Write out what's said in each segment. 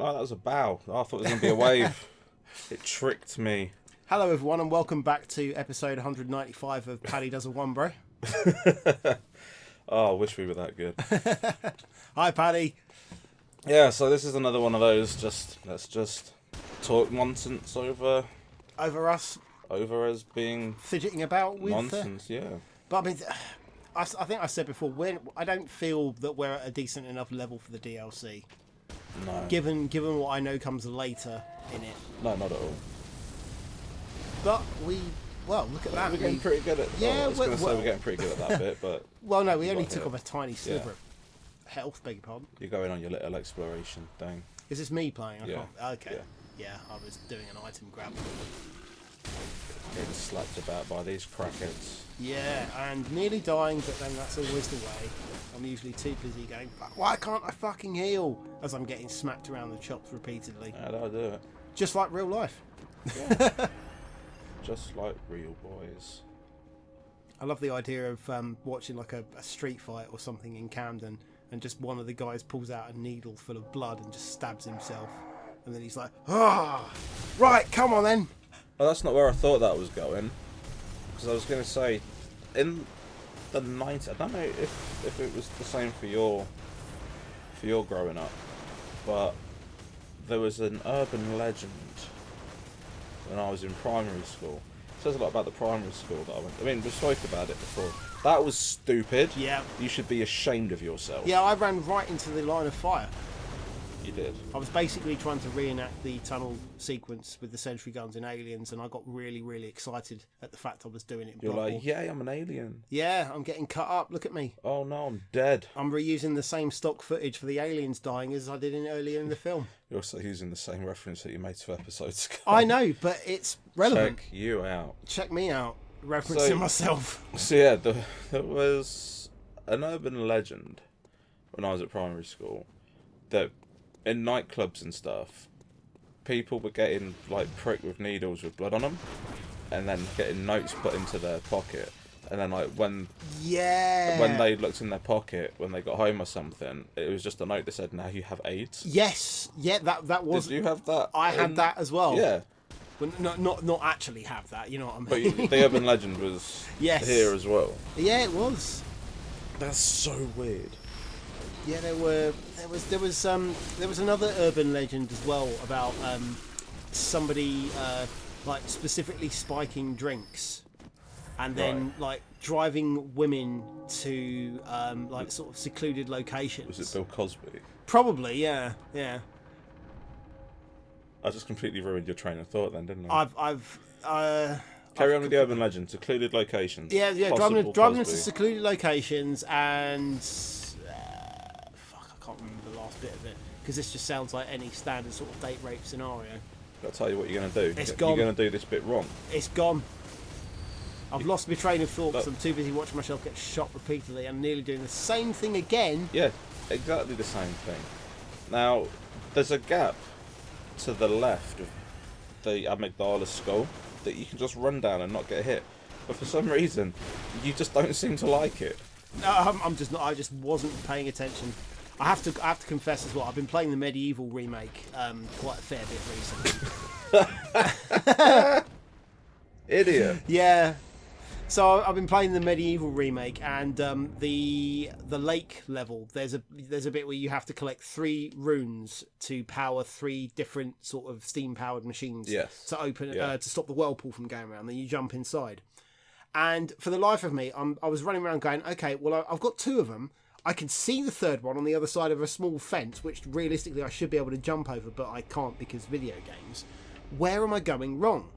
know that was a bow. I thought it was going to be a wave. It tricked me. Hello, everyone, and welcome back to episode 195 of Paddy Does a One, Bro. Oh, I wish we were that good. Hi, Paddy. Yeah, so this is another one of those. Let's just talk nonsense over us. Over us being fidgeting about with nonsense. Yeah. But I mean, I think I said before, I don't feel that we're at a decent enough level for the DLC. No. Given what I know comes later in it. No, not at all. But look at that. We're getting pretty good at. Yeah, I was going to say we're getting pretty good at that bit, but. Well, no, we only took off a tiny sliver of health. Beg your pardon. You're going on your little exploration thing. Is this me playing? Yeah. Okay. Yeah, I was doing an item grab. Getting slapped about by these crackheads. Yeah, and nearly dying, but then that's always the way. I'm usually too busy going, why can't I fucking heal? As I'm getting smacked around the chops repeatedly. Yeah, that'll do it. Just like real life. Yeah. Just like real boys. I love the idea of watching like a street fight or something in Camden, and just one of the guys pulls out a needle full of blood and just stabs himself. And then he's like, right, come on then. Oh, that's not where I thought that was going. Because I was going to say, in the 90s, I don't know if it was the same for your growing up, but there was an urban legend when I was in primary school. It says a lot about the primary school that I went. I mean, we spoke about it before. That was stupid. Yeah. You should be ashamed of yourself. Yeah, I ran right into the line of fire. You did. I was basically trying to reenact the tunnel sequence with the sentry guns in Aliens, and I got really, really excited at the fact I was doing it in You're Bloodborne. like, yay, I'm an alien. Yeah, I'm getting cut up. Look at me. Oh no, I'm dead. I'm reusing the same stock footage for the aliens dying as I did earlier in the film. You're also using the same reference that you made 2 episodes ago. I know, but it's relevant. Check you out. Check me out. Referencing myself. So yeah, there was an urban legend when I was at primary school that in nightclubs and stuff, people were getting like pricked with needles with blood on them, and then getting notes put into their pocket, and then like when they looked in their pocket when they got home or something, it was just a note that said, "Now you have AIDS." Yes, yeah, that was. Did you have that? I had that as well. Yeah. Well, not actually have that. You know what I mean? But the urban legend was here as well. Yeah, it was. That's so weird. Yeah, there was another urban legend as well about somebody like specifically spiking drinks, and then like driving women to like sort of secluded locations. Was it Bill Cosby? Probably, yeah. I just completely ruined your train of thought then, didn't I? Carry on with the urban legend. Secluded locations. Yeah. Driving into secluded locations and. I can't remember the last bit of it because this just sounds like any standard sort of date rape scenario. I'll tell you what you're going to do. It's gone. You're going to do this bit wrong. It's gone. I've lost my train of thought because I'm too busy watching myself get shot repeatedly and nearly doing the same thing again. Yeah, exactly the same thing. Now, there's a gap to the left of the amygdala skull that you can just run down and not get hit. But for some reason, you just don't seem to like it. No, I'm just not. I just wasn't paying attention. I have to confess as well. I've been playing the Medieval remake quite a fair bit recently. Idiot. Yeah. So I've been playing the Medieval remake, and the lake level. There's a bit where you have to collect 3 runes to power 3 different sort of steam powered machines. Yes. To open to stop the whirlpool from going around. Then you jump inside. And for the life of me, I was running around going, okay, well I've got 2 of them. I can see the 3rd one on the other side of a small fence, which realistically I should be able to jump over, but I can't because video games. Where am I going wrong?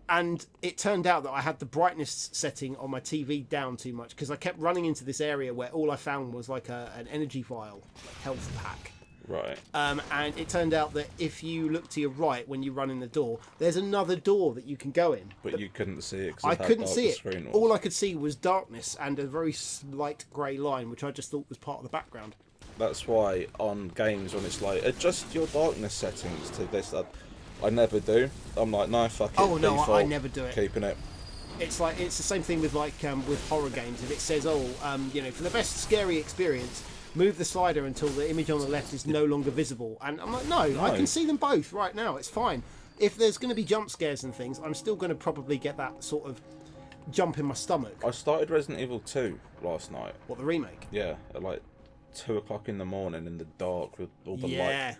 And it turned out that I had the brightness setting on my TV down too much because I kept running into this area where all I found was like an energy vial health pack. Right. And it turned out that if you look to your right when you run in the door, there's another door that you can go in. But you couldn't see it. I couldn't see it. All I could see was darkness and a very slight grey line, which I just thought was part of the background. That's why on games when it's like, adjust your darkness settings to this, I never do. I'm like, no, fuck it. Oh no, default, I never do it. Keeping it. It's the same thing with with horror games. If it says, for the best scary experience, move the slider until the image on the left is no longer visible. And I'm like, no, I can see them both right now. It's fine. If there's going to be jump scares and things, I'm still going to probably get that sort of jump in my stomach. I started Resident Evil 2 last night. What, the remake? Yeah, at like 2 o'clock in the morning in the dark with all the light. Yeah.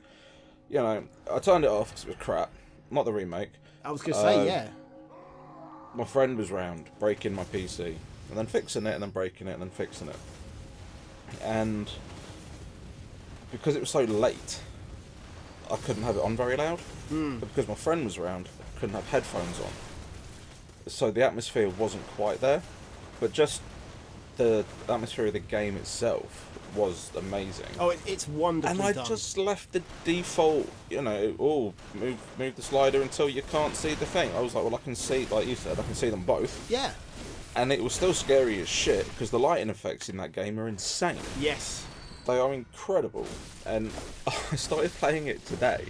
You know, I turned it off because it was crap. Not the remake. I was going to say, yeah. My friend was round, breaking my PC, and then fixing it, and then breaking it, and then fixing it. And because it was so late, I couldn't have it on very loud. But because my friend was around, I couldn't have headphones on. So the atmosphere wasn't quite there. But just the atmosphere of the game itself was amazing. Oh, it's wonderfully and I done. just left the default, you know, move the slider until you can't see the thing. I was like, well, I can see, like you said, I can see them both. Yeah. And it was still scary as shit, because the lighting effects in that game are insane. Yes. They are incredible. And I started playing it today,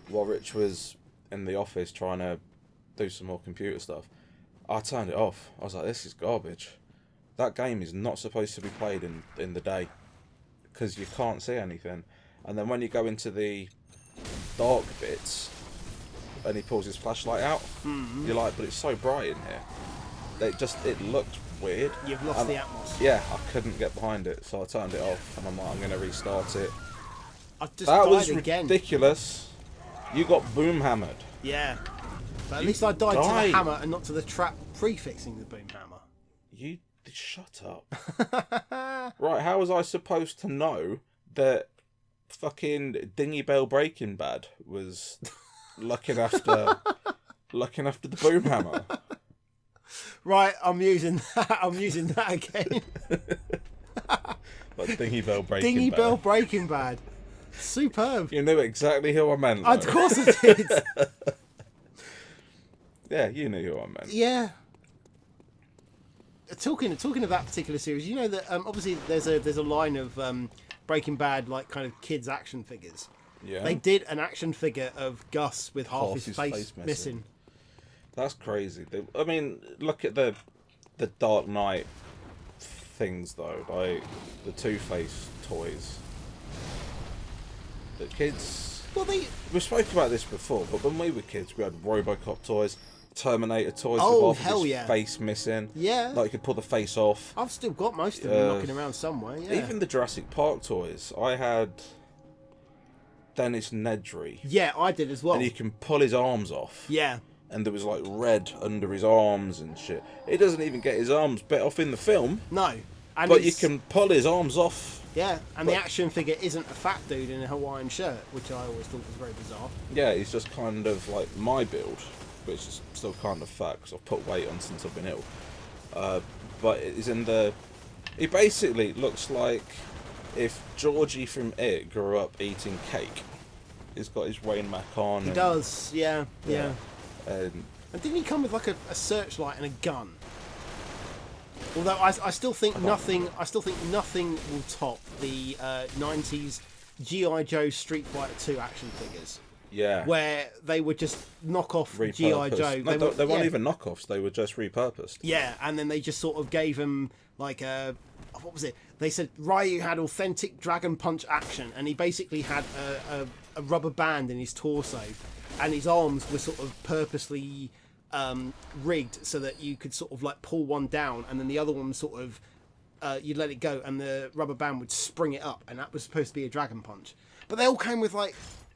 while Rich was in the office trying to do some more computer stuff. I turned it off. I was like, this is garbage. That game is not supposed to be played in the day, because you can't see anything. And then when you go into the dark bits, and he pulls his flashlight out, you're like, but it's so bright in here. It looked weird. You've lost the atmosphere. Yeah, I couldn't get behind it, so I turned it off, and I'm like, I'm going to restart it. I've just That died was again. ridiculous. You got boom hammered. Yeah. But at least I died to the hammer and not to the trap prefixing the boom hammer. You shut up. Right, how was I supposed to know that fucking Dingy Bell Breaking Bad was looking after the boom hammer? Right, I'm using that again. Like Dingy Bell Breaking Dingy Bad. Bell Breaking Bad. Superb. You knew exactly who I meant. Of course I did. Yeah, you knew who I meant. Yeah. Talking of that particular series, you know that obviously there's a line of Breaking Bad like kind of kids action figures. Yeah. They did an action figure of Gus with half his face missing. That's crazy. I mean, look at the Dark Knight things though, like the Two-Face toys. The kids. Well, we spoke about this before, but when we were kids, we had RoboCop toys, Terminator toys Oh, with half hell of his yeah. face missing. Yeah. Like you could pull the face off. I've still got most of them knocking around somewhere. Yeah. Even the Jurassic Park toys. I had Dennis Nedry. Yeah, I did as well. And you can pull his arms off. Yeah. And there was like red under his arms and shit. He doesn't even get his arms bit off in the film. No. And But you can pull his arms off. Yeah, and the action figure isn't a fat dude in a Hawaiian shirt, which I always thought was very bizarre. Yeah, he's just kind of like my build, but it's just still kind of fat because I've put weight on since I've been ill. But it's in the... He basically looks like if Georgie from It grew up eating cake. He's got his Wayne Mac on. He does, yeah. And didn't he come with like a searchlight and a gun? Although I still think nothing will top the 90s G.I. Joe Street Fighter 2 action figures. Yeah. Where they would just knock off G.I. Joe. No, they weren't even knockoffs, they were just repurposed. Yeah, and then they just sort of gave him like what was it? They said Ryu had authentic Dragon Punch action, and he basically had a rubber band in his torso, and his arms were sort of purposely rigged so that you could sort of like pull one down, and then the other one sort of you'd let it go, and the rubber band would spring it up, and that was supposed to be a Dragon Punch. But they all came with like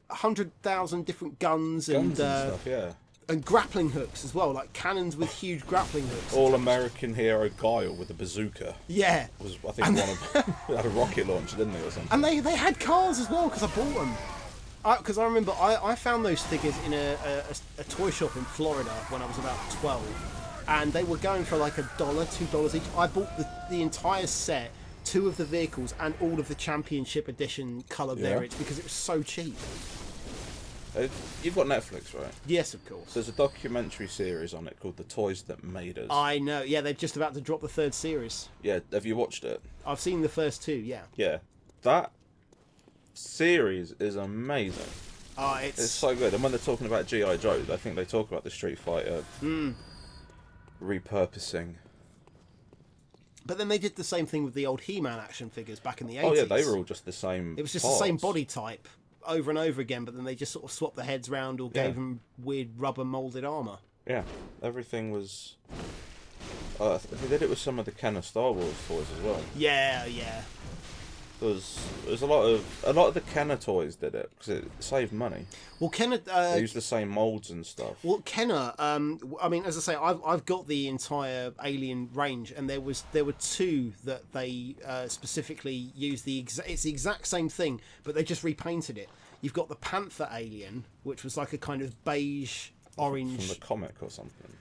100,000 different guns and stuff, yeah. And grappling hooks as well, like cannons with huge grappling hooks. All American hero Guile with a bazooka. Yeah. Was I think one of had a rocket launcher, didn't they, or something? And they had cars as well, because I bought them. Because I remember I found those figures in a toy shop in Florida when I was about 12, and they were going for like $1, $2 each. I bought the entire set, 2 of the vehicles, and all of the Championship Edition colour variants because it was so cheap. You've got Netflix, right? Yes, of course. There's a documentary series on it called The Toys That Made Us. I know. Yeah, they're just about to drop the 3rd series. Yeah, have you watched it? I've seen the first 2. Yeah. Yeah, that series is amazing. It's so good. And when they're talking about G.I. Joe, I think they talk about the Street Fighter repurposing. But then they did the same thing with the old He-Man action figures back in the 80s. Oh yeah, they were all just the same. It was just parts. the same body type over and over again, but then they just sort of swapped the heads round or gave them weird rubber moulded armour. Yeah, everything was. They did it with some of the Kenner Star Wars toys as well. Yeah. There's a lot of the Kenner toys did it because it saved money. Well, Kenner They used the same molds and stuff. Well, Kenner, I mean, as I say, I've got the entire Alien range, and there were two that they specifically used it's the exact same thing, but they just repainted it. You've got the Panther Alien, which was like a kind of beige orange From the comic or something.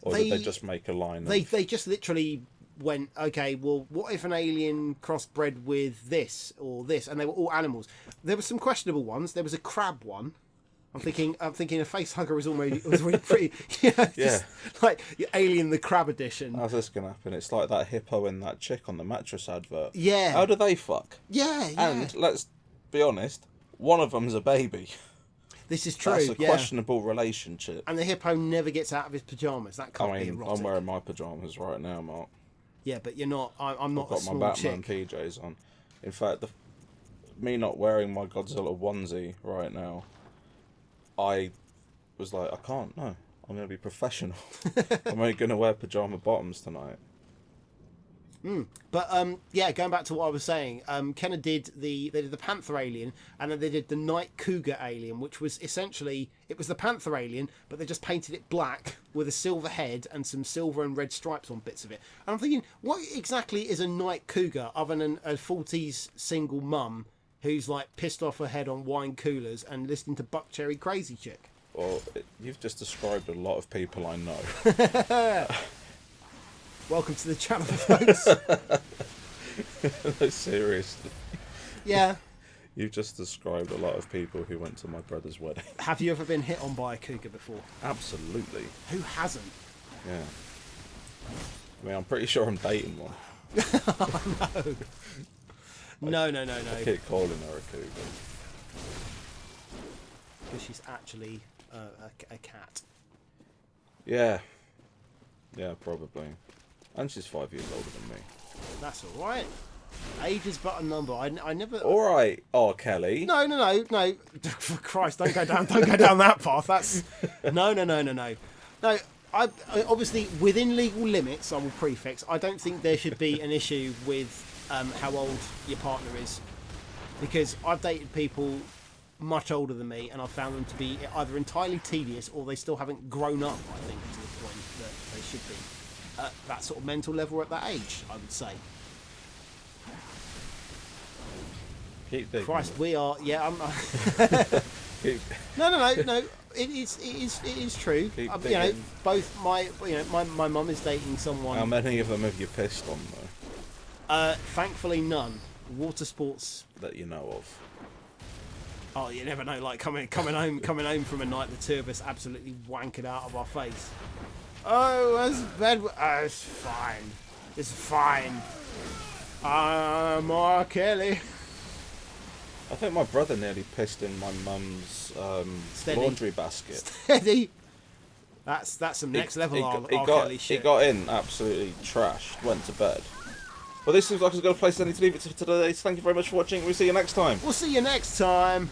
Or they, did they just make a line? They just literally went, okay, well, what if an alien crossbred with this or this, and they were all animals. There were some questionable ones. There was a crab one. I'm thinking a facehugger was really pretty. Yeah. Like Alien the Crab edition. How's this gonna happen? It's like that hippo and that chick on the mattress advert. Yeah. How do they fuck? Yeah. And let's be honest, one of them's a baby. This is true. That's a questionable relationship. And the hippo never gets out of his pajamas. That can't be erotic. I'm wearing my pajamas right now, Mark. Yeah, but you're not. I'm not. I've got my Batman PJs on. In fact, me not wearing my Godzilla onesie right now, I was like, I can't. No, I'm going to be professional. I'm only going to wear pajama bottoms tonight. But going back to what I was saying, Kenner did the Panther Alien, and then they did the Night Cougar Alien, which was essentially it was the Panther Alien, but they just painted it black with a silver head and some silver and red stripes on bits of it. And I'm thinking, what exactly is a Night Cougar other than a 40s single mum who's like pissed off her head on wine coolers and listening to Buck Cherry Crazy Chick? Well, you've just described a lot of people I know. Welcome to the channel, folks. No, seriously. Yeah. You've just described a lot of people who went to my brother's wedding. Have you ever been hit on by a cougar before? Absolutely. Who hasn't? Yeah. I mean, I'm pretty sure I'm dating one. No. No. I keep calling her a cougar. Because she's actually a cat. Yeah. Yeah, probably. And she's 5 years older than me. That's all right. Age is but a number. I never. All right, R. Kelly. No. For Christ, don't go down that path. That's no. No, I obviously within legal limits. I will prefix. I don't think there should be an issue with how old your partner is, because I've dated people much older than me, and I've found them to be either entirely tedious or they still haven't grown up. I think to the point that they should be. At that sort of mental level at that age, I would say. Keep digging. Christ, we are. Yeah, I'm. No. It is true. Both my mum is dating someone. How many of them have you pissed on though? Thankfully, none. Water sports that you know of. Oh, you never know. Like coming home from a night, the two of us absolutely wankered out of our face. Oh, that's bad. Oh, it's fine. It's fine. Mark Kelly. I think my brother nearly pissed in my mum's laundry basket. Steady. That's some next level R. Kelly shit. He got in absolutely trashed, went to bed. Well, this seems like it's got a place I need to leave it to today. So thank you very much for watching. We'll see you next time. We'll see you next time.